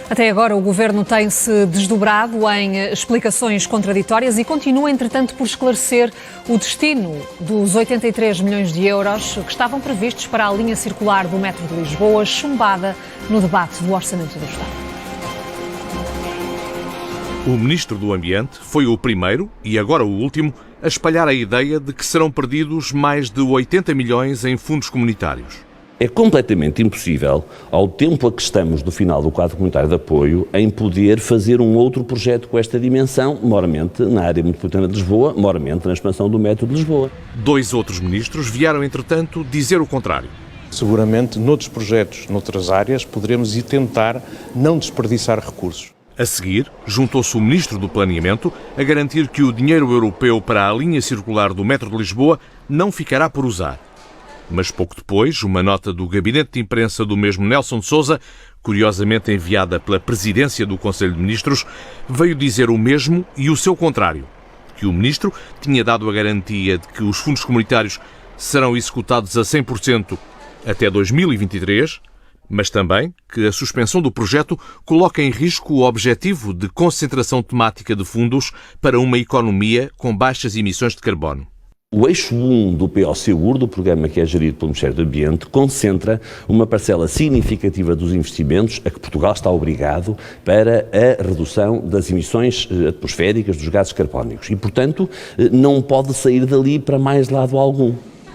Até agora, o Governo tem-se desdobrado em explicações contraditórias e continua, entretanto, por esclarecer o destino dos 83 milhões de euros que estavam previstos para a linha circular do metro de Lisboa, chumbada no debate do Orçamento do Estado. O Ministro do Ambiente foi o primeiro, e agora o último, a espalhar a ideia de que serão perdidos mais de 80 milhões em fundos comunitários. É completamente impossível, ao tempo a que estamos do final do quadro comunitário de apoio, em poder fazer um outro projeto com esta dimensão, moramente na área metropolitana de Lisboa, moramente na expansão do metro de Lisboa. Dois outros ministros vieram, entretanto, dizer o contrário. Seguramente, noutros projetos, noutras áreas, poderemos ir tentar não desperdiçar recursos. A seguir, juntou-se o Ministro do Planeamento a garantir que o dinheiro europeu para a linha circular do metro de Lisboa não ficará por usar. Mas pouco depois, uma nota do gabinete de imprensa do mesmo Nelson de Sousa, curiosamente enviada pela presidência do Conselho de Ministros, veio dizer o mesmo e o seu contrário, que o ministro tinha dado a garantia de que os fundos comunitários serão executados a 100% até 2023, mas também que a suspensão do projeto coloca em risco o objetivo de concentração temática de fundos para uma economia com baixas emissões de carbono. O eixo 1 do POCUR, do programa que é gerido pelo Ministério do Ambiente, concentra uma parcela significativa dos investimentos a que Portugal está obrigado para a redução das emissões atmosféricas dos gases carbónicos e, portanto, não pode sair dali para mais lado algum.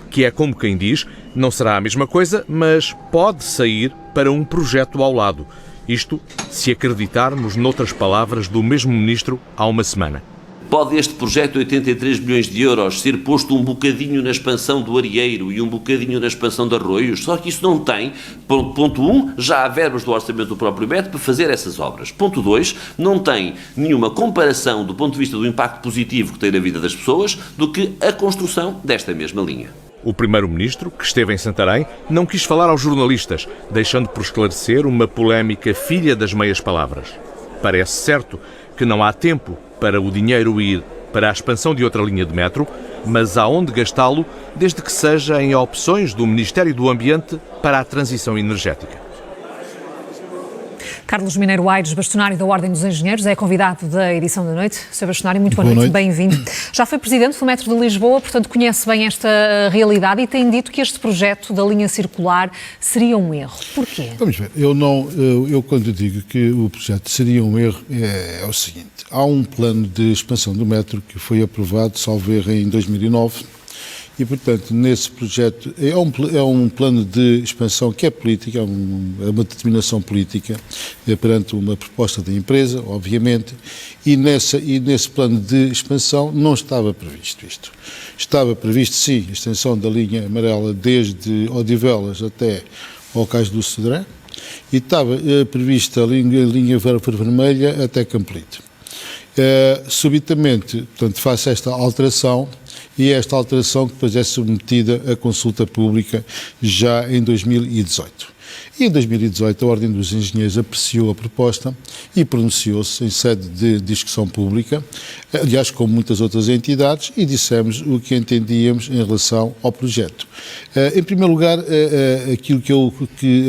Que é como quem diz, não será a mesma coisa, mas pode sair para um projeto ao lado. Isto se acreditarmos noutras palavras do mesmo ministro há uma semana. Pode este projeto de 83 milhões de euros ser posto um bocadinho na expansão do Arieiro e um bocadinho na expansão de Arroios? Só que isso não tem. Ponto 1, já há verbas do orçamento do próprio MET para fazer essas obras. Ponto 2, não tem nenhuma comparação do ponto de vista do impacto positivo que tem na vida das pessoas do que a construção desta mesma linha. O primeiro-ministro, que esteve em Santarém, não quis falar aos jornalistas, deixando por esclarecer uma polémica filha das meias palavras. Parece certo que não há tempo para o dinheiro ir para a expansão de outra linha de metro, mas há onde gastá-lo, desde que seja em opções do Ministério do Ambiente para a transição energética. Carlos Mineiro Aires, bastonário da Ordem dos Engenheiros, é convidado da edição da noite. Sr. Bastonário, muito boa noite, bem-vindo. Já foi presidente do metro de Lisboa, portanto conhece bem esta realidade e tem dito que este projeto da linha circular seria um erro. Porquê? Vamos ver, eu quando digo que o projeto seria um erro é o seguinte, há um plano de expansão do metro que foi aprovado, salvo erro, em 2009, e, portanto, nesse projeto é um plano de expansão que é política, é uma determinação política perante uma proposta da empresa, obviamente, e nesse plano de expansão não estava previsto isto. Estava previsto, sim, a extensão da linha amarela desde Odivelas até ao Cais do Cedré, e estava prevista a linha vermelha até Campolide. Subitamente, portanto, faço esta alteração, e esta alteração que depois é submetida à consulta pública já em 2018. E em 2018 a Ordem dos Engenheiros apreciou a proposta e pronunciou-se em sede de discussão pública, aliás, como muitas outras entidades, e dissemos o que entendíamos em relação ao projeto. Em primeiro lugar, aquilo que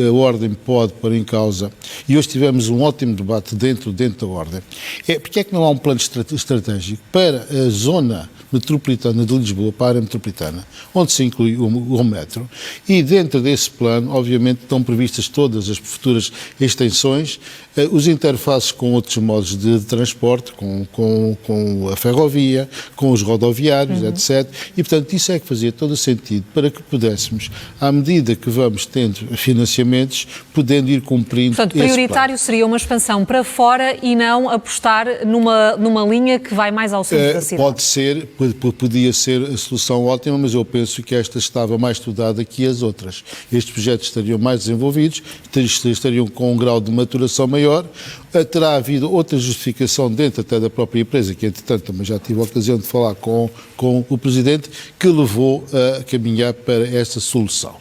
a Ordem pode pôr em causa, e hoje tivemos um ótimo debate dentro da Ordem, é porque é que não há um plano estratégico para a zona metropolitana de Lisboa, para a área metropolitana, onde se inclui o metro, e dentro desse plano, obviamente, estão previstas todas as futuras extensões, os interfaces com outros modos de transporte, com a ferrovia, com os rodoviários, etc. E, portanto, isso é que fazia todo o sentido para que pudéssemos, à medida que vamos tendo financiamentos, podendo ir cumprindo. Portanto, prioritário seria uma expansão para fora e não apostar numa linha que vai mais ao centro da cidade. Pode ser, podia ser a solução ótima, mas eu penso que esta estava mais estudada que as outras. Estes projetos estariam mais desenvolvidos, estariam com um grau de maturação maior, terá havido outra justificação dentro até da própria empresa, que entretanto também já tive a ocasião de falar com o Presidente, que levou a caminhar para esta solução.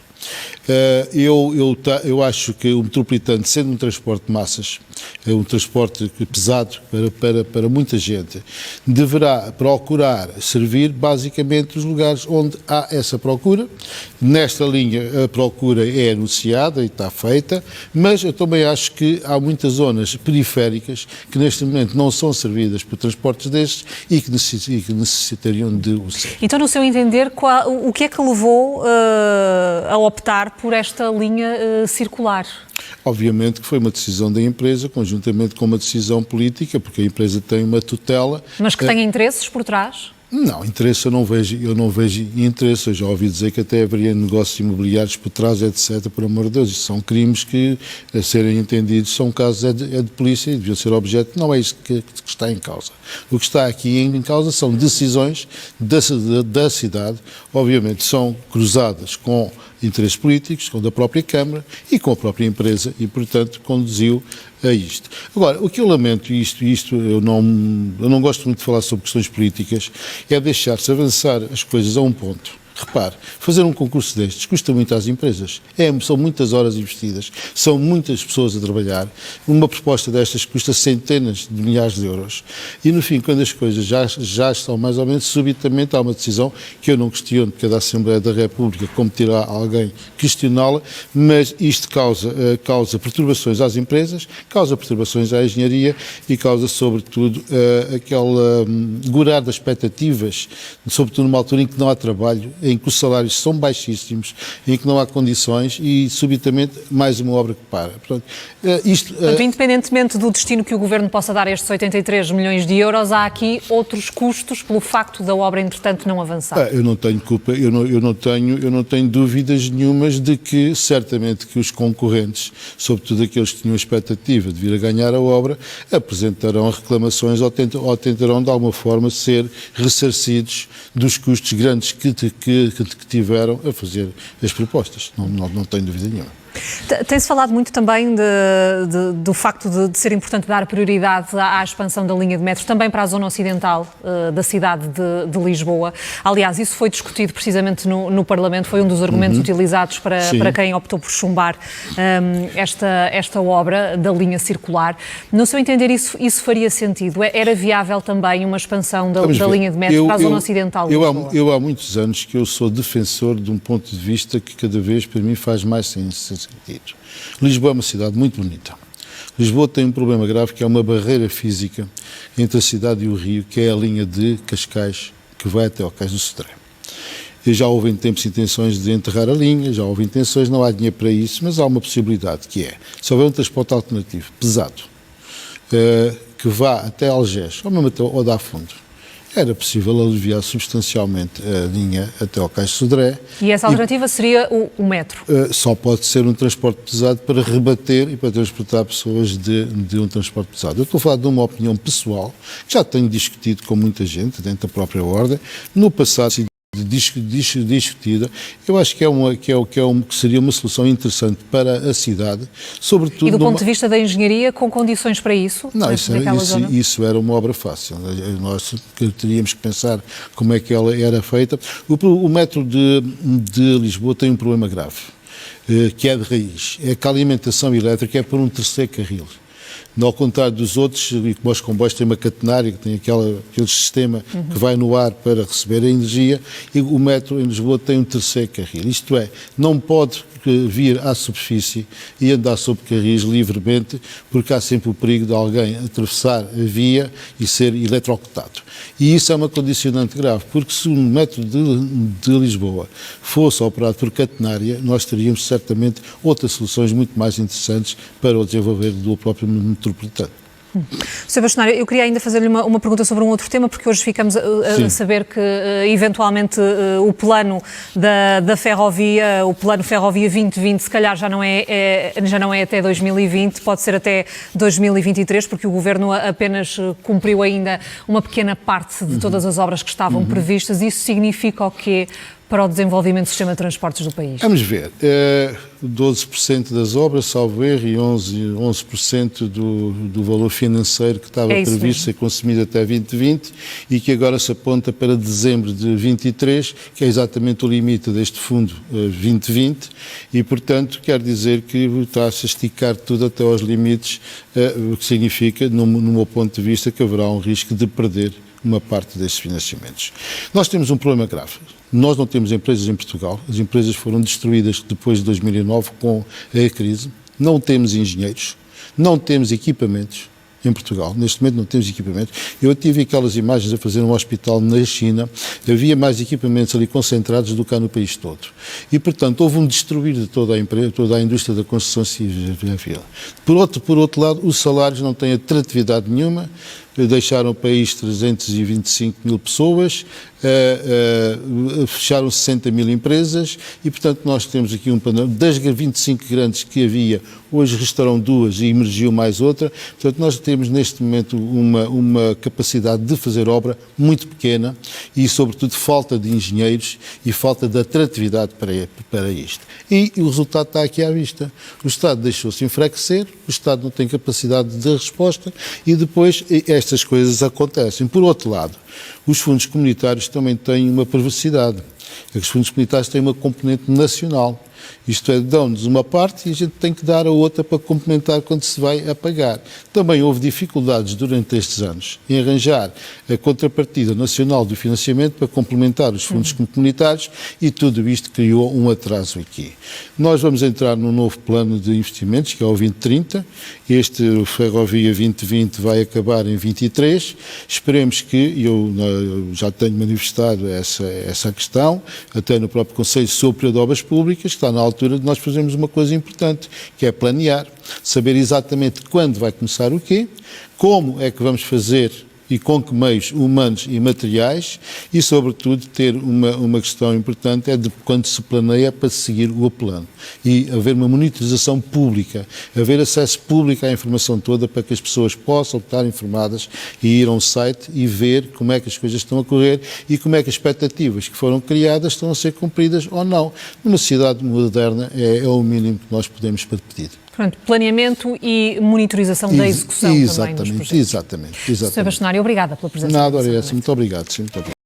Eu acho que o metropolitano, sendo um transporte de massas, é um transporte pesado para muita gente, deverá procurar servir basicamente os lugares onde há essa procura. Nesta linha a procura é anunciada e está feita, mas eu também acho que há muitas zonas periféricas que neste momento não são servidas por transportes destes e que necessitariam de o ser. Então, no seu entender, o que é que levou a optar por esta linha circular? Obviamente que foi uma decisão da empresa, conjuntamente com uma decisão política, porque a empresa tem uma tutela. Mas que tem interesses por trás? Não, interesse eu não vejo interesse. Eu já ouvi dizer que até haveria negócios imobiliários por trás, etc. Por amor de Deus, isso são crimes que, a serem entendidos, são casos de polícia e deviam ser objeto. Não é isso que está em causa. O que está aqui em causa são decisões da cidade, obviamente são cruzadas com interesses políticos, com da própria Câmara e com a própria empresa e, portanto, conduziu a isto. Agora, o que eu lamento, eu não gosto muito de falar sobre questões políticas, é deixar-se avançar as coisas a um ponto. Repare, fazer um concurso destes custa muito às empresas. São muitas horas investidas, são muitas pessoas a trabalhar. Uma proposta destas custa centenas de milhares de euros. E, no fim, quando as coisas já estão mais ou menos, subitamente há uma decisão que eu não questiono, porque é da Assembleia da República competirá alguém questioná-la, mas isto causa perturbações às empresas, causa perturbações à engenharia e causa, sobretudo, aquele guardar das expectativas, sobretudo numa altura em que não há trabalho, em que os salários são baixíssimos, em que não há condições e, subitamente, mais uma obra que para. Portanto, independentemente do destino que o Governo possa dar a estes 83 milhões de euros, há aqui outros custos pelo facto da obra, entretanto, não avançar. Eu não tenho culpa, eu não tenho dúvidas nenhumas de que, certamente, que os concorrentes, sobretudo aqueles que tinham a expectativa de vir a ganhar a obra, apresentarão reclamações ou tentarão, de alguma forma, ser ressarcidos dos custos grandes que tiveram a fazer as propostas. Não tenho dúvida nenhuma. Tem-se falado muito também do facto de ser importante dar prioridade à expansão da linha de metro, também para a zona ocidental da cidade de Lisboa. Aliás, isso foi discutido precisamente no Parlamento, foi um dos argumentos utilizados para quem optou por chumbar esta obra da linha circular. No seu entender, isso faria sentido? Era viável também uma expansão da linha de metro para a zona ocidental de Lisboa? Eu há muitos anos que eu sou defensor de um ponto de vista que cada vez para mim faz mais sentido. Lisboa é uma cidade muito bonita. Lisboa tem um problema grave que é uma barreira física entre a cidade e o rio, que é a linha de Cascais, que vai até ao Cais do Sodré. E já houve em tempos intenções de enterrar a linha, já houve intenções, não há dinheiro para isso, mas há uma possibilidade que é, se houver um transporte alternativo pesado, que vá até Algés, ou mesmo até ao Dá Fundo, era possível aliviar substancialmente a linha até ao Cais de Sodré. E essa alternativa seria o metro? Só pode ser um transporte pesado para rebater e para transportar pessoas de um transporte pesado. Eu estou a falar de uma opinião pessoal, que já tenho discutido com muita gente, dentro da própria ordem. No passado, discutida, eu acho que seria uma solução interessante para a cidade, sobretudo... E do ponto de vista da engenharia, com condições para isso? Não, isso era uma obra fácil. Nós teríamos que pensar como é que ela era feita. O metro de Lisboa tem um problema grave, que é de raiz. É que a alimentação elétrica é por um terceiro carril. Ao contrário dos outros, e como os comboios têm uma catenária, que tem aquele sistema que vai no ar para receber a energia, e o metro em Lisboa tem um terceiro carril. Isto é, não pode vir à superfície e andar sobre carris livremente, porque há sempre o perigo de alguém atravessar a via e ser eletrocutado. E isso é uma condicionante grave, porque se o metro de Lisboa fosse operado por catenária, nós teríamos certamente outras soluções muito mais interessantes para o desenvolver do próprio metropolitano. Sr. Bastonário, eu queria ainda fazer-lhe uma pergunta sobre um outro tema, porque hoje ficamos a saber que, eventualmente, o plano da ferrovia, o plano Ferrovia 2020, se calhar já não é até 2020, pode ser até 2023, porque o Governo apenas cumpriu ainda uma pequena parte de todas as obras que estavam previstas. Isso significa o quê para o desenvolvimento do sistema de transportes do país? Vamos ver. 12% das obras, salvo erro, e 11% do valor financeiro que estava previsto ser consumido até 2020 e que agora se aponta para dezembro de 23, que é exatamente o limite deste fundo 2020 e, portanto, quer dizer que está-se a esticar tudo até aos limites, o que significa, no meu ponto de vista, que haverá um risco de perder uma parte destes financiamentos. Nós temos um problema grave. Nós não temos empresas em Portugal, as empresas foram destruídas depois de 2009 com a crise, não temos engenheiros, não temos equipamentos em Portugal, neste momento não temos equipamentos. Eu tive aquelas imagens a fazer um hospital na China, havia mais equipamentos ali concentrados do que há no país todo. E, portanto, houve um destruir de toda a indústria da construção civil. Por outro lado, os salários não têm atratividade nenhuma, deixaram o país 325 mil pessoas, fecharam 60 mil empresas e, portanto, nós temos aqui um panorama. Das 25 grandes que havia, hoje restarão 2 e emergiu mais outra. Portanto, nós temos neste momento uma capacidade de fazer obra muito pequena e, sobretudo, falta de engenheiros e falta de atratividade para isto. E o resultado está aqui à vista. O Estado deixou-se enfraquecer, o Estado não tem capacidade de resposta e depois estas coisas acontecem. Por outro lado, os fundos comunitários também têm uma perversidade. Os fundos comunitários têm uma componente nacional. Isto é, dão-nos uma parte e a gente tem que dar a outra para complementar quando se vai a pagar. Também houve dificuldades durante estes anos em arranjar a contrapartida nacional do financiamento para complementar os fundos comunitários e tudo isto criou um atraso aqui. Nós vamos entrar num novo plano de investimentos, que é o 2030. Este Ferrovia 2020 vai acabar em 23. Esperemos que, eu já tenho manifestado essa questão, até no próprio Conselho Superior de Obras Públicas, que está na altura de nós fazermos uma coisa importante, que é planear, saber exatamente quando vai começar o quê, como é que vamos fazer e com que meios humanos e materiais e, sobretudo, ter uma questão importante é de quando se planeia para seguir o plano e haver uma monitorização pública, haver acesso público à informação toda para que as pessoas possam estar informadas e ir a um site e ver como é que as coisas estão a correr e como é que as expectativas que foram criadas estão a ser cumpridas ou não. Numa sociedade moderna é o mínimo que nós podemos pedir. Portanto, planeamento e monitorização da execução também dos projetos. Exatamente. Sr. Bastonário, obrigada pela presença. Nada, muito obrigado. Sim, muito obrigado.